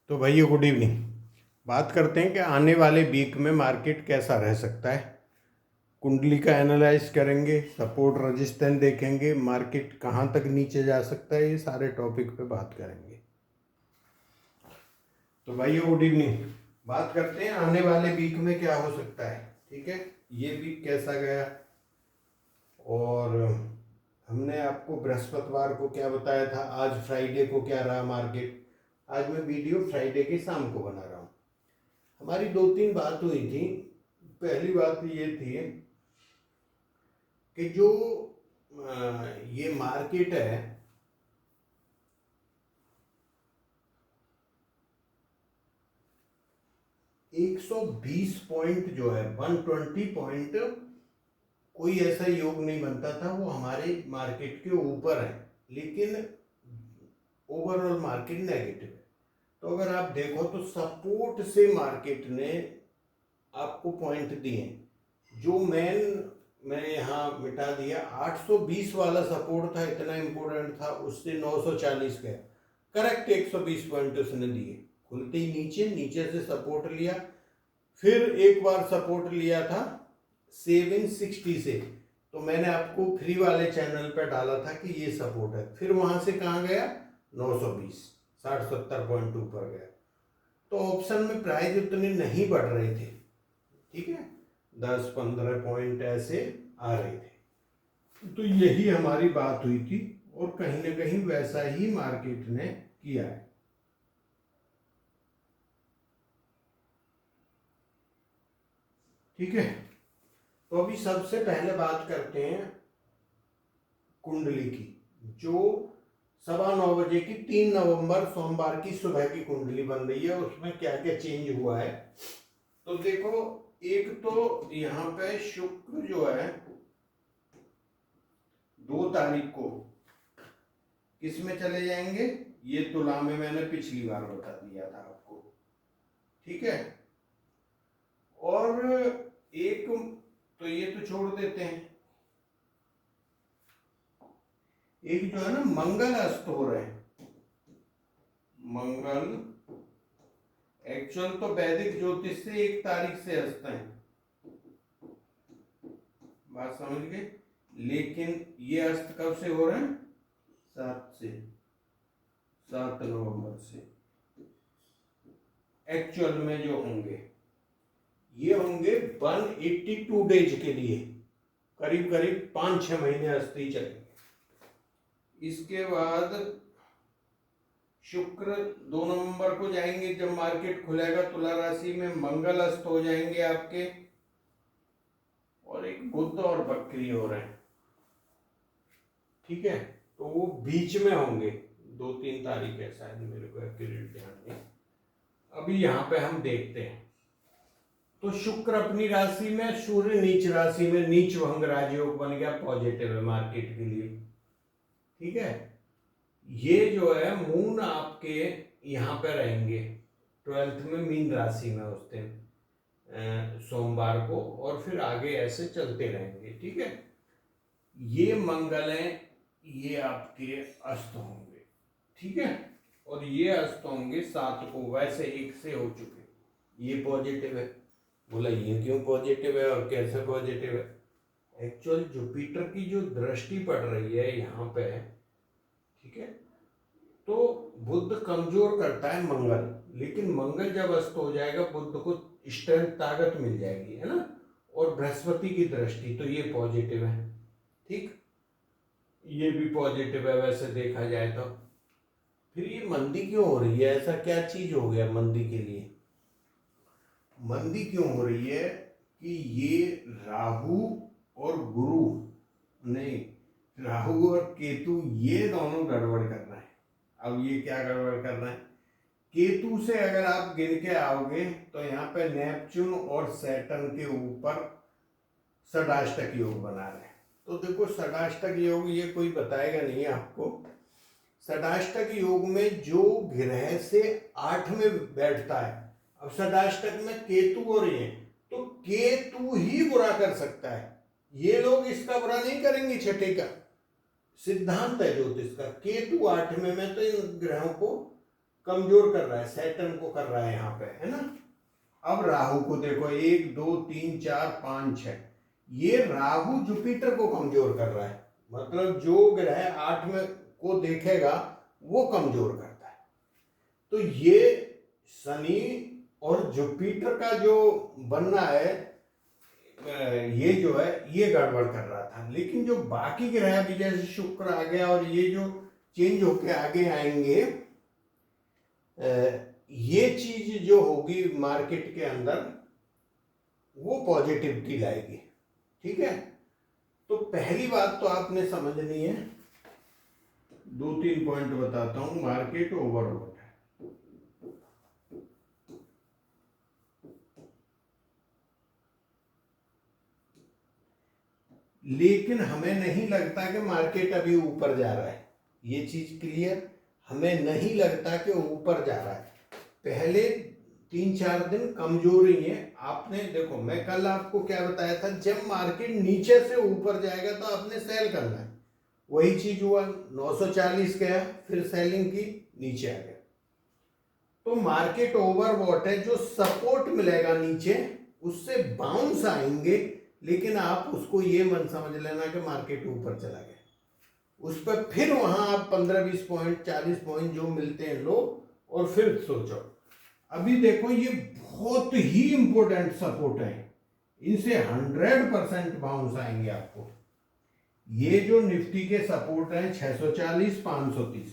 तो भैया good evening. बात करते हैं कि आने वाले वीक में मार्केट कैसा रह सकता है। कुंडली का एनालाइज करेंगे, सपोर्ट रेजिस्टेंस देखेंगे, मार्केट कहाँ तक नीचे जा सकता है, ये सारे टॉपिक पे बात करेंगे। तो भैया गुड इवनिंग। बात करते हैं आने वाले वीक में क्या हो सकता है। ठीक है, ये वीक कैसा गया और हमने आपको बृहस्पतिवार को क्या बताया था, आज फ्राइडे को क्या रहा मार्केट। आज मैं वीडियो फ्राइडे के शाम को बना रहा हूँ। हमारी दो तीन बात हुई थी। पहली बात ये थी कि जो ये मार्केट है, एक 120 पॉइंट जो है, 120 पॉइंट कोई ऐसा योग नहीं बनता था, वो हमारे मार्केट के ऊपर है, लेकिन ओवरऑल मार्केट नेगेटिव है। तो अगर आप देखो तो सपोर्ट से मार्केट ने आपको पॉइंट दिए, जो मैंने यहाँ मिटा दिया। 820 वाला सपोर्ट था, इतना इंपॉर्टेंट था, उससे 940 गया। करेक्ट 120 पॉइंट उसने दिए। खुलते ही नीचे से सपोर्ट लिया, फिर एक बार सपोर्ट लिया था 760 से। तो मैंने आपको फ्री वाले चैनल पे डाला था कि ये सपोर्ट है। फिर वहां से कहाँ गया, 920, 60-70 पॉइंट ऊपर गया। तो ऑप्शन में प्राइस उतने नहीं बढ़ रहे थे, ठीक है, 10-15 पॉइंट ऐसे आ रहे थे। तो यही हमारी बात हुई थी और कहीं ना कहीं वैसा ही मार्केट ने किया है। ठीक है, तो अभी सबसे पहले बात करते हैं कुंडली की, जो 9:15 की 3 नवंबर सोमवार की सुबह की कुंडली बन रही है। उसमें क्या क्या चेंज हुआ है तो देखो। एक तो यहाँ पे शुक्र जो है 2 तारीख को किस में चले जाएंगे, ये तुला में मैंने पिछली बार बता दिया था आपको, ठीक है। और एक तो ये तो छोड़ देते हैं, एक जो है ना मंगल अस्त हो रहे हैं। मंगल एक्चुअल तो वैदिक ज्योतिष से 1 तारीख से अस्त हैं, बात समझ गए, लेकिन ये अस्त कब से हो रहे हैं, 7 नवंबर से। एक्चुअल में जो होंगे ये होंगे 182 डेज के लिए, करीब करीब 5-6 महीने अस्थि चलेंगे। इसके बाद शुक्र 2 नवंबर को जाएंगे, जब मार्केट खुलेगा तुला राशि में, मंगल अस्त हो जाएंगे आपके, और एक बुध और बकरी हो रहे हैं, ठीक है। तो वो बीच में होंगे, 2-3 तारीख है शायद, मेरे को एक्यूरेट ध्यान नहीं। अभी यहाँ पे हम देखते हैं तो शुक्र अपनी राशि में, सूर्य नीच राशि में, नीच भंग राजयोग बन गया, पॉजिटिव है मार्केट के लिए, ठीक है। ये जो है मून आपके यहाँ पे रहेंगे 12th में, मीन राशि में उस दिन सोमवार को, और फिर आगे ऐसे चलते रहेंगे, ठीक है। ये मंगल है, ये आपके अस्त होंगे, ठीक है, और ये अस्त होंगे 7 को, वैसे 1 से हो चुके, ये पॉजिटिव है। बोला ये क्यों पॉजिटिव है और कैसे पॉजिटिव है, एक्चुअल जुपिटर की जो दृष्टि पड़ रही है यहाँ पे, ठीक है। तो बुध कमजोर करता है मंगल, लेकिन मंगल जब अस्त हो जाएगा बुध को स्ट्रेंथ, ताकत मिल जाएगी, है ना। और बृहस्पति की दृष्टि, तो ये पॉजिटिव है, ठीक, ये भी पॉजिटिव है वैसे देखा जाए तो। फिर ये मंदी क्यों हो रही है, ऐसा क्या चीज हो गया मंदी के लिए, मंदी क्यों हो रही है कि ये राहु और गुरु, नहीं, राहु और केतु, ये दोनों गड़बड़ कर रहे हैं। अब ये क्या गड़बड़ कर रहे हैं, केतु से अगर आप गिन के आओगे तो यहाँ पे नेपच्यून और सैटर्न के ऊपर षडाष्टक योग बना रहे हैं। तो देखो षडाष्टक योग ये कोई बताएगा नहीं आपको। षडाष्टक योग में जो ग्रह से 8 में बैठता है, अब षडाष्टक में केतु हो रही है, तो केतु ही बुरा कर सकता है, ये लोग इसका बुरा नहीं करेंगे। छठे का सिद्धांत है ज्योतिष का, केतु 8वें में तो इन ग्रहों को कमजोर कर रहा है, सैटर्न को कर रहा है यहाँ पे, है ना। अब राहु को देखो, 1 2 3 4 5 6, ये राहु जुपिटर को कमजोर कर रहा है, मतलब जो ग्रह 8 में को देखेगा वो कमजोर करता है। तो ये शनि और जुपिटर का जो बनना है, ये जो है ये गड़बड़ कर रहा था। लेकिन जो बाकी ग्रह भी जैसे शुक्र आ गया और ये जो चेंज होके आगे आएंगे, ये चीज जो होगी मार्केट के अंदर वो पॉजिटिविटी लाएगी। ठीक है, तो पहली बात तो आपने समझनी है, 2-3 पॉइंट बताता हूं। मार्केट ओवरबॉट है, लेकिन हमें नहीं लगता कि मार्केट अभी ऊपर जा रहा है, ये चीज क्लियर। हमें नहीं लगता कि ऊपर जा रहा है। पहले 3-4 दिन कमजोरी है। आपने देखो, मैं कल आपको क्या बताया था, जब मार्केट नीचे से ऊपर जाएगा तो आपने सेल करना है। वही चीज हुआ, 940 गया, फिर सेलिंग की, नीचे आ गया। तो मार्केट ओवरबॉट है, जो सपोर्ट मिलेगा नीचे उससे बाउंस आएंगे, लेकिन आप उसको ये मन समझ लेना कि मार्केट ऊपर चला गया। उस पर फिर वहां आप 15-20 पॉइंट 40 पॉइंट जो मिलते हैं लो, और फिर सोचो। अभी देखो, ये बहुत ही इंपॉर्टेंट सपोर्ट है, इनसे 100% बाउंस आएंगे आपको। ये जो निफ्टी के सपोर्ट हैं 640 530,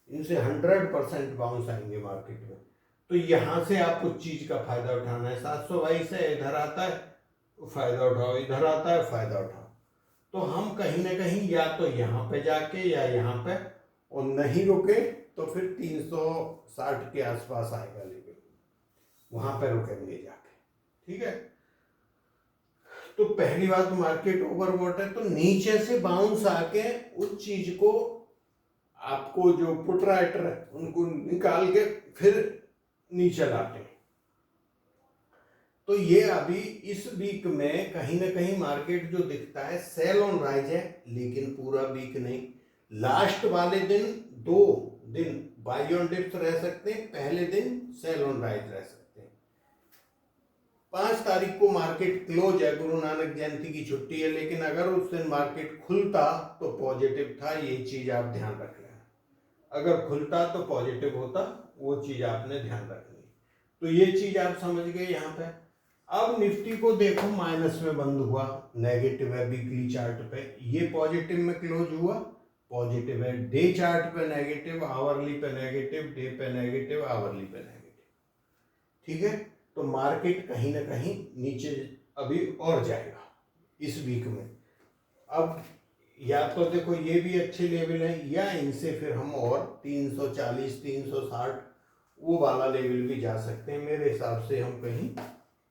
इनसे 100% बाउंस आएंगे मार्केट में। तो यहां से आप कुछ चीज का फायदा उठाना है। 722 है, इधर आता है फायदा उठाओ, इधर आता है फायदा उठाओ। तो हम कहीं ना कहीं या तो यहाँ पे जाके या यहाँ पे, और नहीं रुके तो फिर 360 के आसपास आएगा, लेकिन वहां पे रुकेंगे जाके। ठीक है, तो पहली बात, मार्केट ओवरबॉट है, तो नीचे से बाउंस आके उस चीज को, आपको जो पुट राइटर है उनको निकाल के फिर नीचे लाते हैं। तो ये अभी इस वीक में कहीं ना कहीं मार्केट जो दिखता है सेल ऑन राइज है, लेकिन पूरा वीक नहीं। लास्ट वाले दिन 2 दिन बाई ऑन डिप्स रह सकते हैं, पहले दिन सेल ऑन राइज रह सकते हैं। 5 तारीख को मार्केट क्लोज है, गुरु नानक जयंती की छुट्टी है, लेकिन अगर उस दिन मार्केट खुलता तो पॉजिटिव था, ये चीज आप ध्यान रख लेना। अगर खुलता तो पॉजिटिव होता, वो चीज आपने ध्यान रखनी। तो ये चीज आप समझ गए यहाँ पे। अब निफ्टी को देखो, माइनस में बंद हुआ, नेगेटिव है वीकली चार्ट पे, ये पॉजिटिव में क्लोज हुआ, पॉजिटिव है। डे चार्ट पे नेगेटिव, आवरली पे नेगेटिव, डे पे नेगेटिव, आवरली पे नेगेटिव। ठीक है, तो मार्केट कहीं ना कहीं नीचे अभी और जाएगा इस वीक में। अब या तो देखो ये भी अच्छे लेवल है, या इनसे फिर हम और 340 360 वो वाला लेवल भी जा सकते हैं। मेरे हिसाब से हम कहीं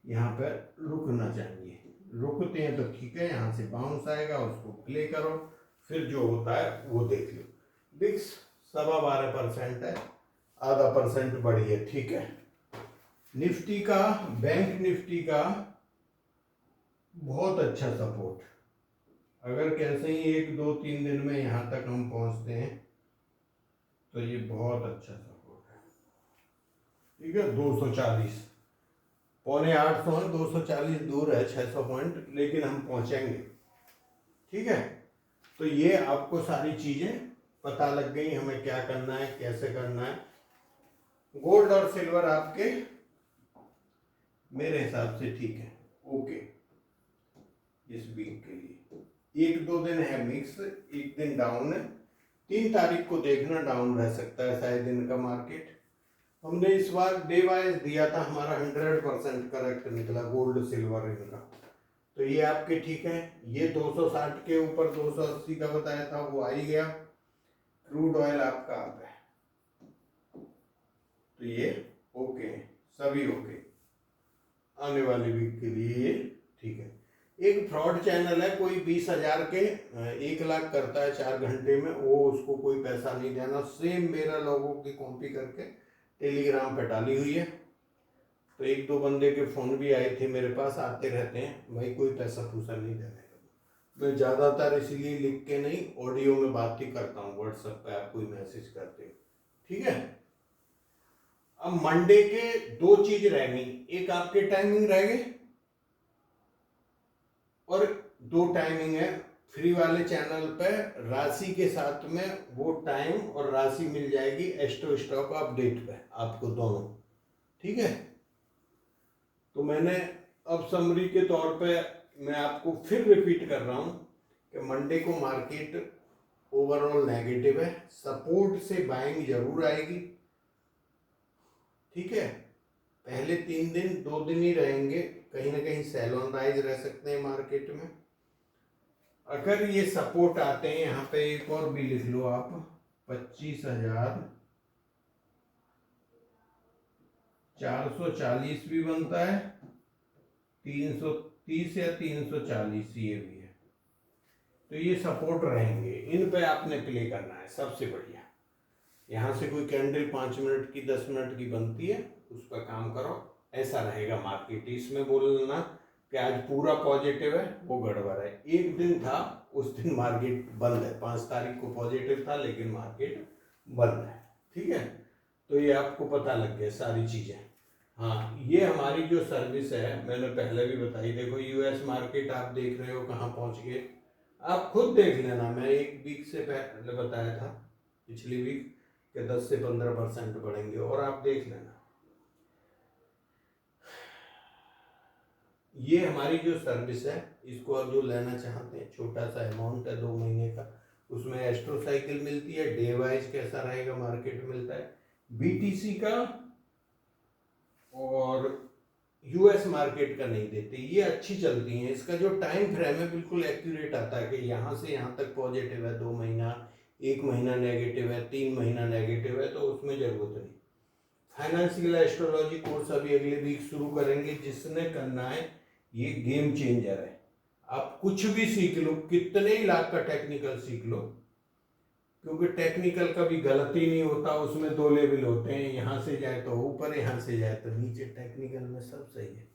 यहाँ पर रुकना चाहिए। रुकते हैं तो ठीक है, यहाँ से बाउंस आएगा, उसको प्ले करो, फिर जो होता है वो देख लो। बिक्स 12.25% है, आधा % बढ़ी है। ठीक है, निफ्टी का, बैंक निफ्टी का बहुत अच्छा सपोर्ट, अगर कैसे ही 1-2-3 दिन में यहाँ तक हम पहुँचते हैं तो ये बहुत अच्छा सपोर्ट है। ठीक है, 240, 750 है, 240 दूर है, 600 पॉइंट, लेकिन हम पहुंचेंगे। ठीक है, तो ये आपको सारी चीजें पता लग गई, हमें क्या करना है, कैसे करना है। गोल्ड और सिल्वर आपके मेरे हिसाब से ठीक है, ओके। इस वीक के लिए 1-2 दिन है मिक्स, एक दिन डाउन है। 3 तारीख को देखना, डाउन रह सकता है शायद दिन का मार्केट। हमने इस बार डे वाइज दिया था, हमारा 100% करेक्ट निकला गोल्ड सिल्वर इनका। तो ये आपके ठीक है। ये 260 के ऊपर 280 का बताया था, वो आ ही गया। क्रूड ऑयल आपका आ गया, तो ये ओके, सभी ओके। आने वाले वीक के लिए ये ठीक है। एक फ्रॉड चैनल है, कोई 20,000 के 1 लाख करता है 4 घंटे में, वो उसको कोई पैसा नहीं देना। सेम मेरा लोगों की कॉपी करके टेलीग्राम पे डाली हुई है। तो 1-2 बंदे के फ़ोन भी आए थे मेरे पास, आते रहते हैं भाई, कोई पैसा पूसा नहीं देने का। मैं ज़्यादातर इसलिए लिख के नहीं, ऑडियो में बात ही करता हूँ, व्हाट्सएप पे आप कोई मैसेज करते हो। ठीक है, अब मंडे के दो चीज रहेंगी, एक आपके टाइमिंग रहेंगे और दो टाइमिंग है फ्री वाले चैनल पे, राशि के साथ में वो टाइम और राशि मिल जाएगी एस्ट्रो स्टॉक अपडेट पे आपको दोनों, ठीक है। तो मैंने अब समरी के तौर पे मैं आपको फिर रिपीट कर रहा हूं कि मंडे को मार्केट ओवरऑल नेगेटिव है, सपोर्ट से बाइंग जरूर आएगी, ठीक है। पहले 3 दिन 2 दिन ही रहेंगे, कहीं ना कहीं सेल ऑन राइज रह सकते हैं मार्केट में। अगर ये सपोर्ट आते हैं, यहाँ पे एक और भी लिख लो आप, 25,440 भी बनता है, 330 या 340 ये भी है। तो ये सपोर्ट रहेंगे, इन पे आपने प्ले करना है सबसे बढ़िया। यहाँ से कोई कैंडल 5 मिनट की 10 मिनट की बनती है, उस पर काम करो, ऐसा रहेगा मार्केट। इसमें बोलना कि आज पूरा पॉजिटिव है, वो गड़बड़ है। एक दिन था, उस दिन मार्केट बंद है, 5 तारीख को पॉजिटिव था लेकिन मार्केट बंद है, ठीक है। तो ये आपको पता लग गया सारी चीज़ें। हाँ, ये हमारी जो सर्विस है मैंने पहले भी बताई। देखो यूएस मार्केट आप देख रहे हो कहाँ पहुँच गए, आप खुद देख लेना। मैं 1 वीक से पहले बताया था, पिछली वीक, कि 10 से 15% बढ़ेंगे, और आप देख लेना। ये हमारी जो सर्विस है, इसको आप जो लेना चाहते हैं, छोटा सा अमाउंट है 2 महीने का, उसमें एस्ट्रो साइकिल मिलती है, डे वाइज कैसा रहेगा मार्केट मिलता है, बीटीसी का और यूएस मार्केट का नहीं देते। ये अच्छी चलती हैं, इसका जो टाइम फ्रेम है बिल्कुल एक्यूरेट आता है कि यहाँ से यहाँ तक पॉजिटिव है, 2 महीना, 1 महीना नेगेटिव है, 3 महीना नेगेटिव है, तो उसमें जरूरत नहीं। फाइनेंशियल एस्ट्रोलॉजी कोर्स अभी अगले वीक शुरू करेंगे, जिसने करना है ये गेम चेंजर है। आप कुछ भी सीख लो, कितने ही लाख का टेक्निकल सीख लो, क्योंकि टेक्निकल का भी गलती नहीं होता, उसमें 2 लेवल होते हैं, यहाँ से जाए तो ऊपर, यहाँ से जाए तो नीचे। टेक्निकल में सब सही है,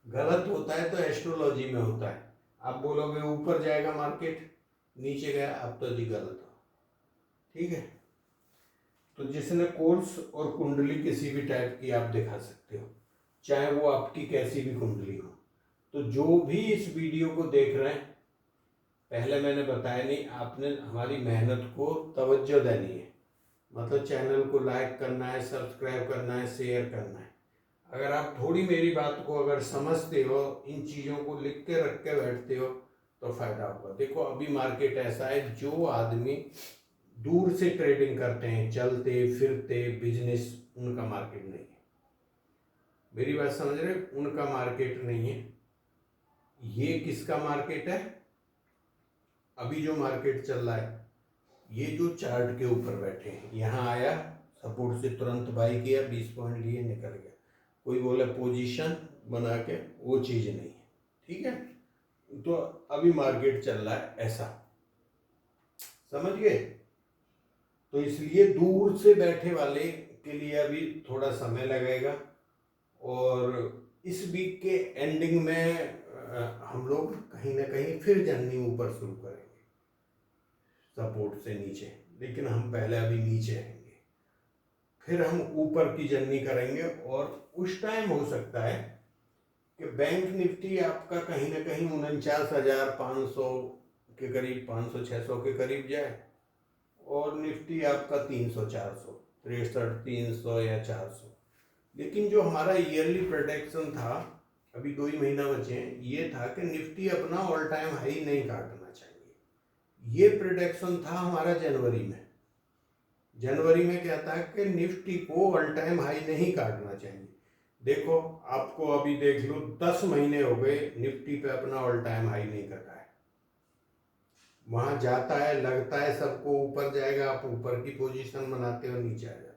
गलत होता है तो एस्ट्रोलॉजी में होता है। आप बोलोगे ऊपर जाएगा मार्केट, नीचे गया, अब तो जी गलत हो, ठीक है। तो जिसने कोर्स और कुंडली किसी भी टाइप की आप दिखा सकते हो, चाहे वो आपकी कैसी भी कुंडली हो। तो जो भी इस वीडियो को देख रहे हैं, पहले मैंने बताया नहीं, आपने हमारी मेहनत को तवज्जो देनी है, मतलब चैनल को लाइक करना है, सब्सक्राइब करना है, शेयर करना है। अगर आप थोड़ी मेरी बात को अगर समझते हो, इन चीज़ों को लिख के रख के बैठते हो, तो फायदा होगा। देखो अभी मार्केट ऐसा है, जो आदमी दूर से ट्रेडिंग करते हैं, चलते फिरते बिजनेस, उनका मार्केट नहीं है। मेरी बात समझ रहे, उनका मार्केट नहीं है। ये किसका मार्केट है? अभी जो मार्केट चल रहा है, ये जो चार्ट के ऊपर बैठे हैं, यहाँ आया, सपोर्ट से तुरंत बाई किया, 20 पॉइंट लिए, निकल गया। कोई बोला पोजीशन बना के, वो चीज़ नहीं है, ठीक है। तो अभी मार्केट चल रहा है ऐसा, समझ गए। तो इसलिए दूर से बैठे वाले के लिए अभी थोड़ा समय लगेगा, और इस वीक के एंडिंग में हम लोग कहीं ना कहीं फिर जर्नी ऊपर शुरू करेंगे, सपोर्ट से नीचे। लेकिन हम पहले अभी नीचे आएंगे, फिर हम ऊपर की जर्नी करेंगे, और उस टाइम हो सकता है कि बैंक निफ्टी आपका कहीं ना कहीं 49,500 के करीब, 500-600 के करीब जाए, और निफ्टी आपका 300-400, 63-300 या 400। लेकिन जो हमारा ईयरली प्रोडक्शन था, अभी 2 ही महीना बचे हैं, ये था कि निफ्टी अपना ऑल टाइम हाई नहीं काटना चाहिए। ये प्रोडक्शन था हमारा जनवरी में। जनवरी में क्या था कि निफ्टी को ऑल टाइम हाई नहीं काटना चाहिए। देखो आपको अभी देख लो, 10 महीने हो गए निफ्टी पे अपना ऑल टाइम हाई नहीं कटा है। वहां जाता है, लगता है सबको ऊपर जाएगा, आप ऊपर की पोजीशन बनाते हो, नीचे आ जाता है।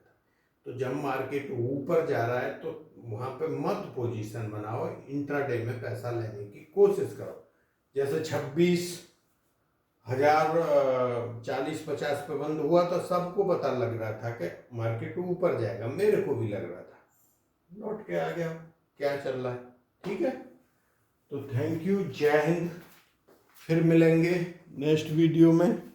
तो जब मार्केट ऊपर जा रहा है तो वहां पे मत पोजीशन बनाओ, इंट्राडे में पैसा लेने की कोशिश करो। जैसे 26,040-50 पे बंद हुआ तो सबको पता लग रहा था कि मार्केट ऊपर जाएगा, मेरे को भी लग रहा था, लौट के आ गया, क्या चल रहा है, ठीक है। तो थैंक यू, जय हिंद, फिर मिलेंगे नेक्स्ट वीडियो में।